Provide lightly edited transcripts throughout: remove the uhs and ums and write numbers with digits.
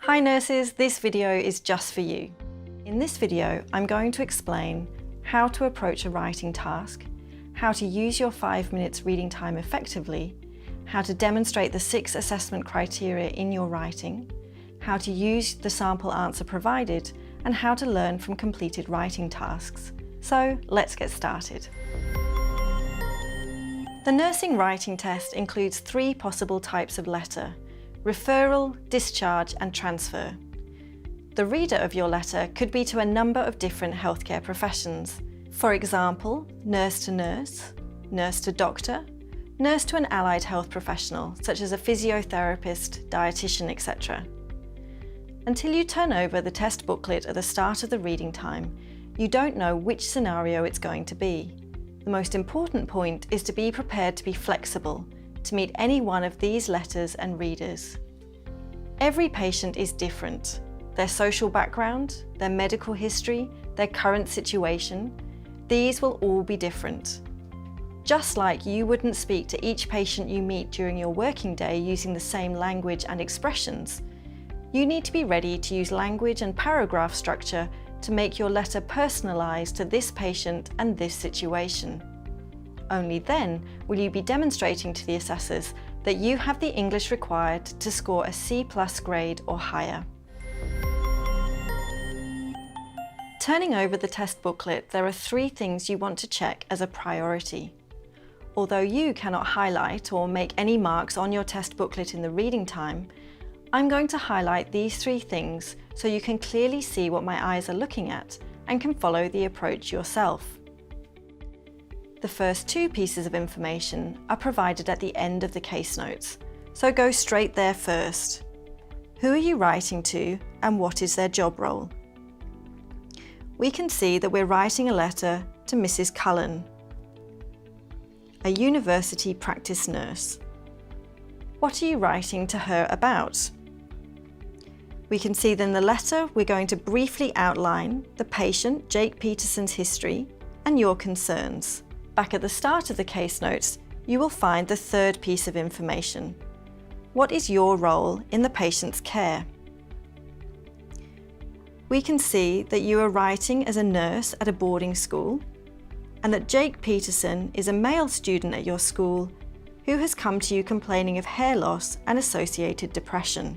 Hi nurses, this video is just for you. In this video, I'm going to explain how to approach a writing task, how to use your 5 minutes reading time effectively, how to demonstrate the 6 assessment criteria in your writing, how to use the sample answer provided, and how to learn from completed writing tasks. So let's get started. The nursing writing test includes 3 possible types of letter: referral, discharge, and transfer. The reader of your letter could be to a number of different healthcare professions. For example, nurse to nurse, nurse to doctor, nurse to an allied health professional, such as a physiotherapist, dietitian, etc. Until you turn over the test booklet at the start of the reading time, you don't know which scenario it's going to be. The most important point is to be prepared to be flexible, to meet any one of these letters and readers. Every patient is different. Their social background, their medical history, their current situation, these will all be different. Just like you wouldn't speak to each patient you meet during your working day using the same language and expressions, you need to be ready to use language and paragraph structure to make your letter personalised to this patient and this situation. Only then will you be demonstrating to the assessors that you have the English required to score a C+ grade or higher. Turning over the test booklet, there are 3 things you want to check as a priority. Although you cannot highlight or make any marks on your test booklet in the reading time, I'm going to highlight these 3 things so you can clearly see what my eyes are looking at and can follow the approach yourself. The first 2 pieces of information are provided at the end of the case notes, so go straight there first. Who are you writing to and what is their job role? We can see that we're writing a letter to Mrs. Cullen, a university practice nurse. What are you writing to her about? We can see that in the letter we're going to briefly outline the patient, Jake Peterson's history, and your concerns. Back at the start of the case notes, you will find the 3rd piece of information. What is your role in the patient's care? We can see that you are writing as a nurse at a boarding school, and that Jake Peterson is a male student at your school who has come to you complaining of hair loss and associated depression.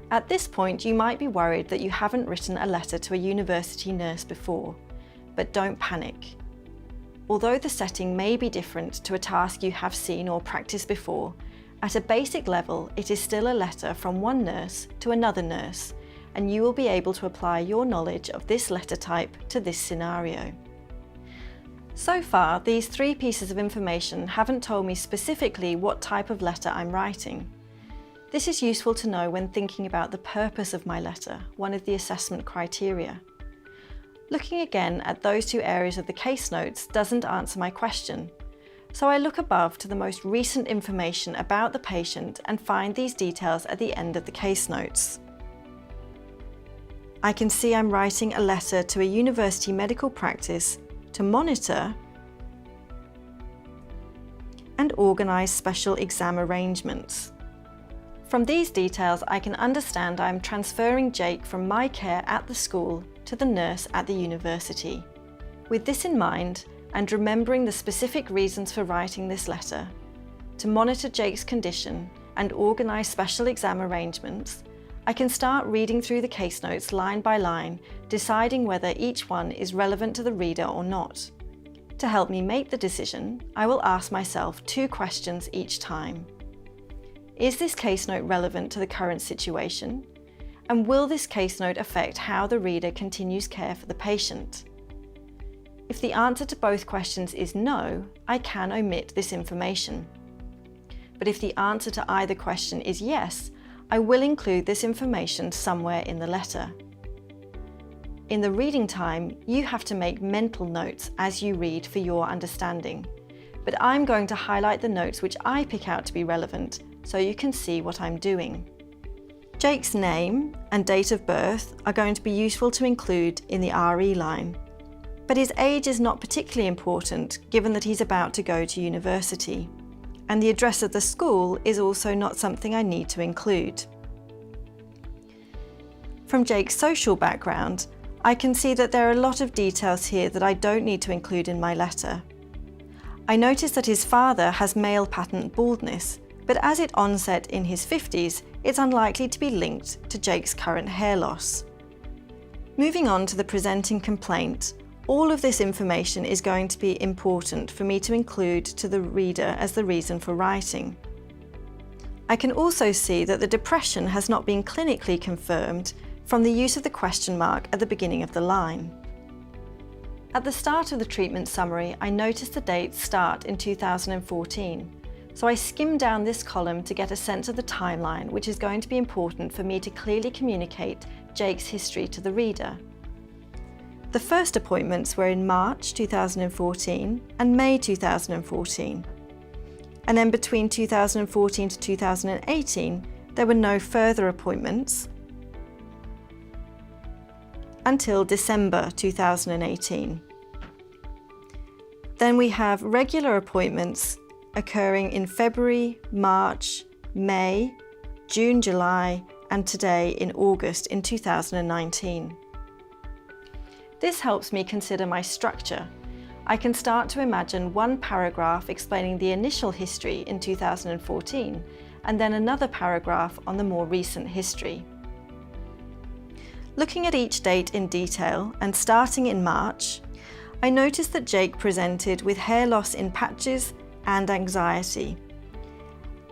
At this point, you might be worried that you haven't written a letter to a university nurse before, but don't panic. Although the setting may be different to a task you have seen or practiced before, at a basic level it is still a letter from one nurse to another nurse, and you will be able to apply your knowledge of this letter type to this scenario. So far, these 3 pieces of information haven't told me specifically what type of letter I'm writing. This is useful to know when thinking about the purpose of my letter, one of the assessment criteria. Looking again at those 2 areas of the case notes doesn't answer my question, so I look above to the most recent information about the patient and find these details at the end of the case notes. I can see I'm writing a letter to a university medical practice to monitor and organise special exam arrangements. From these details, I can understand I am transferring Jake from my care at the school to the nurse at the university. With this in mind, and remembering the specific reasons for writing this letter, to monitor Jake's condition and organise special exam arrangements, I can start reading through the case notes line by line, deciding whether each one is relevant to the reader or not. To help me make the decision, I will ask myself 2 questions each time. Is this case note relevant to the current situation? And will this case note affect how the reader continues care for the patient? If the answer to both questions is no, I can omit this information. But if the answer to either question is yes, I will include this information somewhere in the letter. In the reading time, you have to make mental notes as you read for your understanding, but I'm going to highlight the notes which I pick out to be relevant so you can see what I'm doing. Jake's name and date of birth are going to be useful to include in the RE line, but his age is not particularly important given that he's about to go to university. and the address of the school is also not something I need to include. From Jake's social background, I can see that there are a lot of details here that I don't need to include in my letter. I notice that his father has male pattern baldness, but as it onset in his 50s, it's unlikely to be linked to Jake's current hair loss. Moving on to the presenting complaint, all of this information is going to be important for me to include to the reader as the reason for writing. I can also see that the depression has not been clinically confirmed from the use of the question mark at the beginning of the line. At the start of the treatment summary, I noticed the dates start in 2014, so I skimmed down this column to get a sense of the timeline, which is going to be important for me to clearly communicate Jake's history to the reader. The first appointments were in March 2014 and May 2014. And then between 2014 to 2018, there were no further appointments until December 2018. Then we have regular appointments occurring in February, March, May, June, July, and today in August in 2019. This helps me consider my structure. I can start to imagine one paragraph explaining the initial history in 2014, and then another paragraph on the more recent history. Looking at each date in detail and starting in March, I noticed that Jake presented with hair loss in patches and anxiety,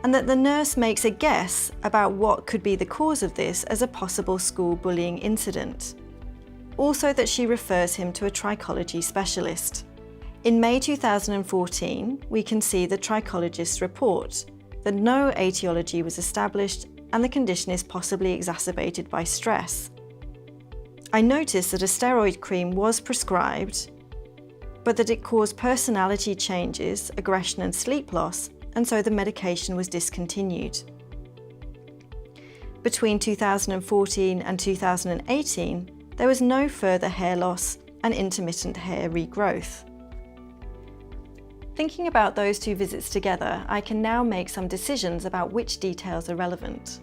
and that the nurse makes a guess about what could be the cause of this as a possible school bullying incident. Also that she refers him to a trichology specialist. In May 2014, we can see the trichologist's report that no etiology was established and the condition is possibly exacerbated by stress. I noticed that a steroid cream was prescribed, but that it caused personality changes, aggression and sleep loss, and so the medication was discontinued. Between 2014 and 2018, there was no further hair loss and intermittent hair regrowth. Thinking about those two visits together, I can now make some decisions about which details are relevant.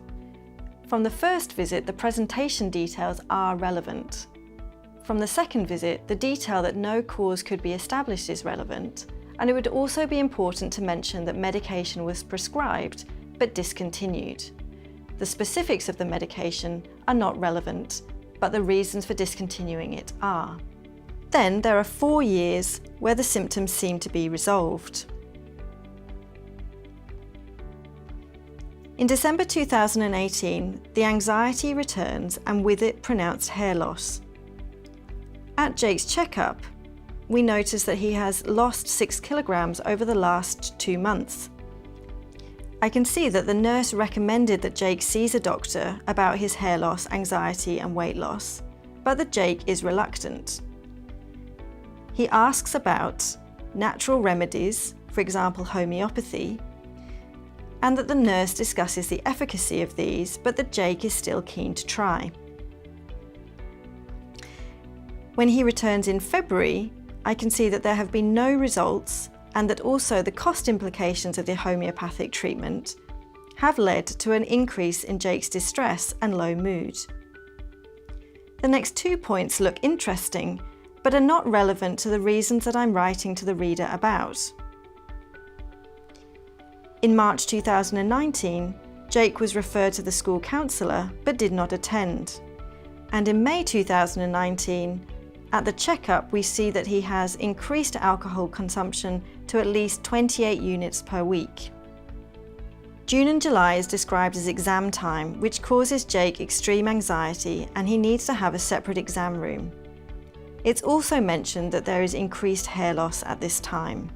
From the first visit, the presentation details are relevant. From the second visit, the detail that no cause could be established is relevant, and it would also be important to mention that medication was prescribed but discontinued. The specifics of the medication are not relevant, but the reasons for discontinuing it are. Then there are 4 years where the symptoms seem to be resolved. In December 2018, the anxiety returns and with it pronounced hair loss. At Jake's checkup, we notice that he has lost 6 kilograms over the last 2 months. I can see that the nurse recommended that Jake sees a doctor about his hair loss, anxiety and weight loss, but that Jake is reluctant. He asks about natural remedies, for example homeopathy, and that the nurse discusses the efficacy of these, but that Jake is still keen to try. When he returns in February, I can see that there have been no results and that also the cost implications of the homeopathic treatment have led to an increase in Jake's distress and low mood. The next 2 points look interesting, but are not relevant to the reasons that I'm writing to the reader about. In March 2019, Jake was referred to the school counsellor but did not attend. And in May 2019, at the checkup, we see that he has increased alcohol consumption to at least 28 units per week. June and July is described as exam time, which causes Jake extreme anxiety and he needs to have a separate exam room. It's also mentioned that there is increased hair loss at this time.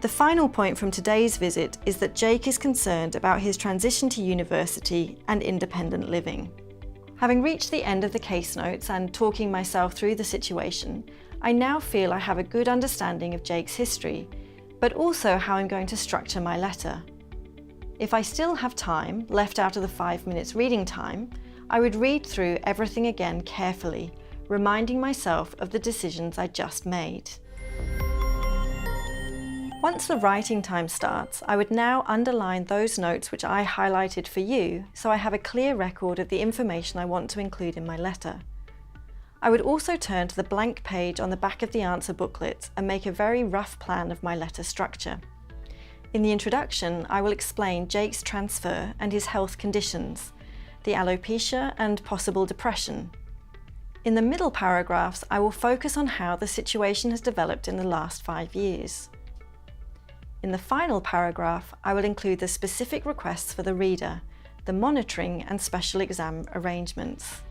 The final point from today's visit is that Jake is concerned about his transition to university and independent living. Having reached the end of the case notes and talking myself through the situation, I now feel I have a good understanding of Jake's history, but also how I'm going to structure my letter. If I still have time left out of the 5 minutes reading time, I would read through everything again carefully, reminding myself of the decisions I just made. Once the writing time starts, I would now underline those notes which I highlighted for you, so I have a clear record of the information I want to include in my letter. I would also turn to the blank page on the back of the answer booklet and make a very rough plan of my letter structure. In the introduction, I will explain Jake's transfer and his health conditions, the alopecia and possible depression. In the middle paragraphs, I will focus on how the situation has developed in the last 5 years. In the final paragraph, I will include the specific requests for the reader, the monitoring and special exam arrangements.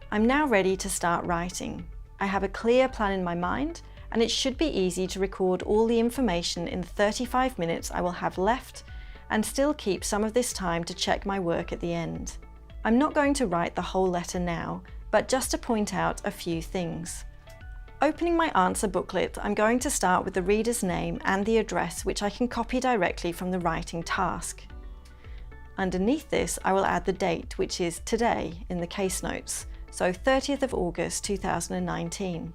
I'm now ready to start writing. I have a clear plan in my mind, and it should be easy to record all the information in the 35 minutes I will have left and still keep some of this time to check my work at the end. I'm not going to write the whole letter now, but just to point out a few things. Opening my answer booklet, I'm going to start with the reader's name and the address, which I can copy directly from the writing task. Underneath this, I will add the date, which is today in the case notes, so 30th of August 2019.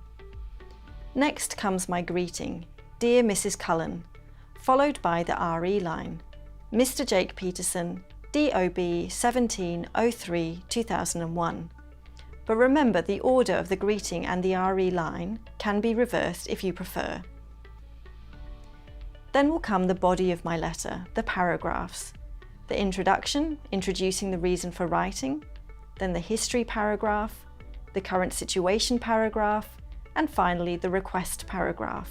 Next comes my greeting, Dear Mrs. Cullen, followed by the RE line, Mr. Jake Peterson, DOB 1703-2001. But remember, the order of the greeting and the RE line can be reversed if you prefer. Then will come the body of my letter, the paragraphs. The introduction, introducing the reason for writing, then the history paragraph, the current situation paragraph, and finally the request paragraph.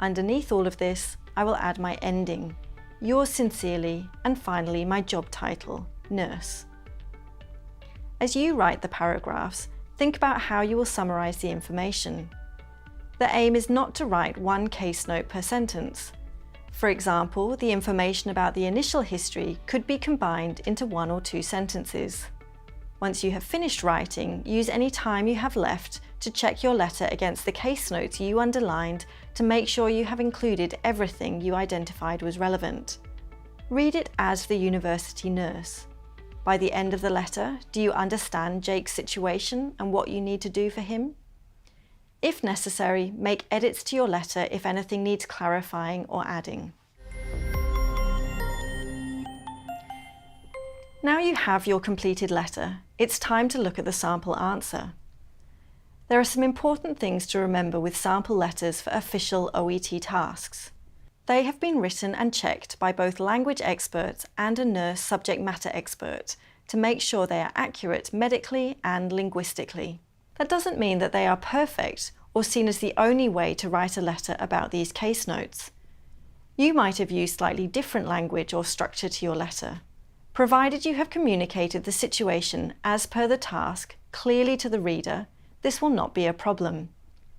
Underneath all of this, I will add my ending, Yours sincerely, and finally my job title, Nurse. As you write the paragraphs, think about how you will summarise the information. The aim is not to write one case note per sentence. For example, the information about the initial history could be combined into 1 or 2 sentences. Once you have finished writing, use any time you have left to check your letter against the case notes you underlined to make sure you have included everything you identified was relevant. Read it as the university nurse. By the end of the letter, do you understand Jake's situation and what you need to do for him? If necessary, make edits to your letter if anything needs clarifying or adding. Now you have your completed letter, it's time to look at the sample answer. There are some important things to remember with sample letters for official OET tasks. They have been written and checked by both language experts and a nurse subject matter expert to make sure they are accurate medically and linguistically. That doesn't mean that they are perfect or seen as the only way to write a letter about these case notes. You might have used slightly different language or structure to your letter. Provided you have communicated the situation as per the task clearly to the reader, this will not be a problem.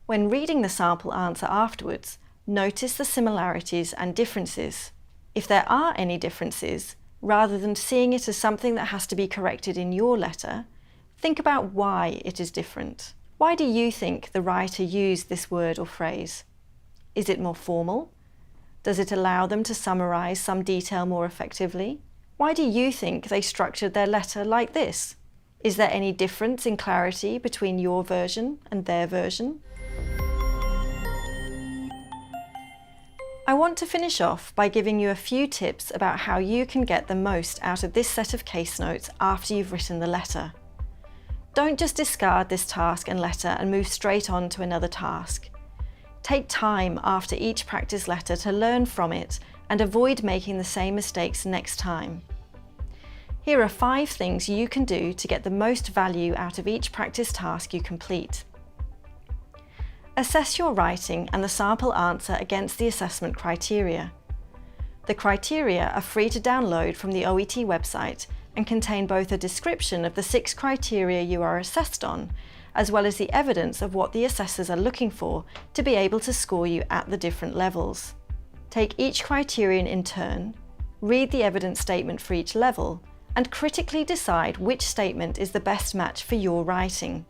When reading the sample answer afterwards, notice the similarities and differences. If there are any differences, rather than seeing it as something that has to be corrected in your letter, think about why it is different. Why do you think the writer used this word or phrase? Is it more formal? Does it allow them to summarize some detail more effectively? Why do you think they structured their letter like this? Is there any difference in clarity between your version and their version? I want to finish off by giving you a few tips about how you can get the most out of this set of case notes after you've written the letter. Don't just discard this task and letter and move straight on to another task. Take time after each practice letter to learn from it and avoid making the same mistakes next time. Here are 5 things you can do to get the most value out of each practice task you complete. Assess your writing and the sample answer against the assessment criteria. The criteria are free to download from the OET website and contain both a description of the 6 criteria you are assessed on, as well as the evidence of what the assessors are looking for to be able to score you at the different levels. Take each criterion in turn, read the evidence statement for each level, and critically decide which statement is the best match for your writing.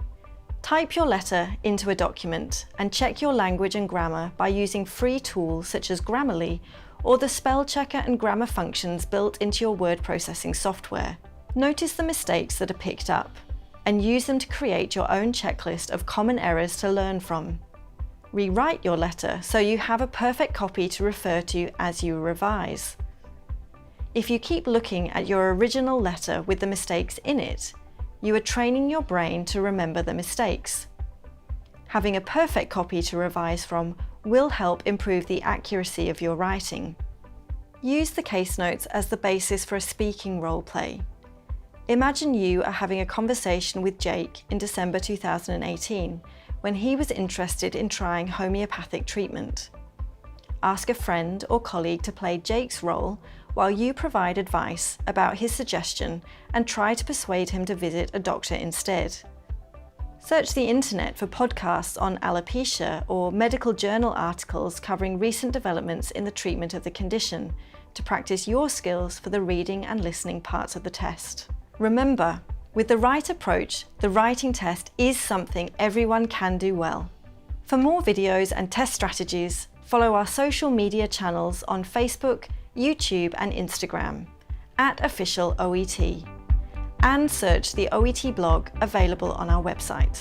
Type your letter into a document and check your language and grammar by using free tools such as Grammarly or the spell checker and grammar functions built into your word processing software. Notice the mistakes that are picked up and use them to create your own checklist of common errors to learn from. Rewrite your letter so you have a perfect copy to refer to as you revise. If you keep looking at your original letter with the mistakes in it, you are training your brain to remember the mistakes. Having a perfect copy to revise from will help improve the accuracy of your writing. Use the case notes as the basis for a speaking role play. Imagine you are having a conversation with Jake in December 2018 when he was interested in trying homeopathic treatment. Ask a friend or colleague to play Jake's role while you provide advice about his suggestion and try to persuade him to visit a doctor instead. Search the internet for podcasts on alopecia or medical journal articles covering recent developments in the treatment of the condition to practice your skills for the reading and listening parts of the test. Remember, with the right approach, the writing test is something everyone can do well. For more videos and test strategies, follow our social media channels on Facebook, YouTube and Instagram @official OET, and search the OET blog available on our website.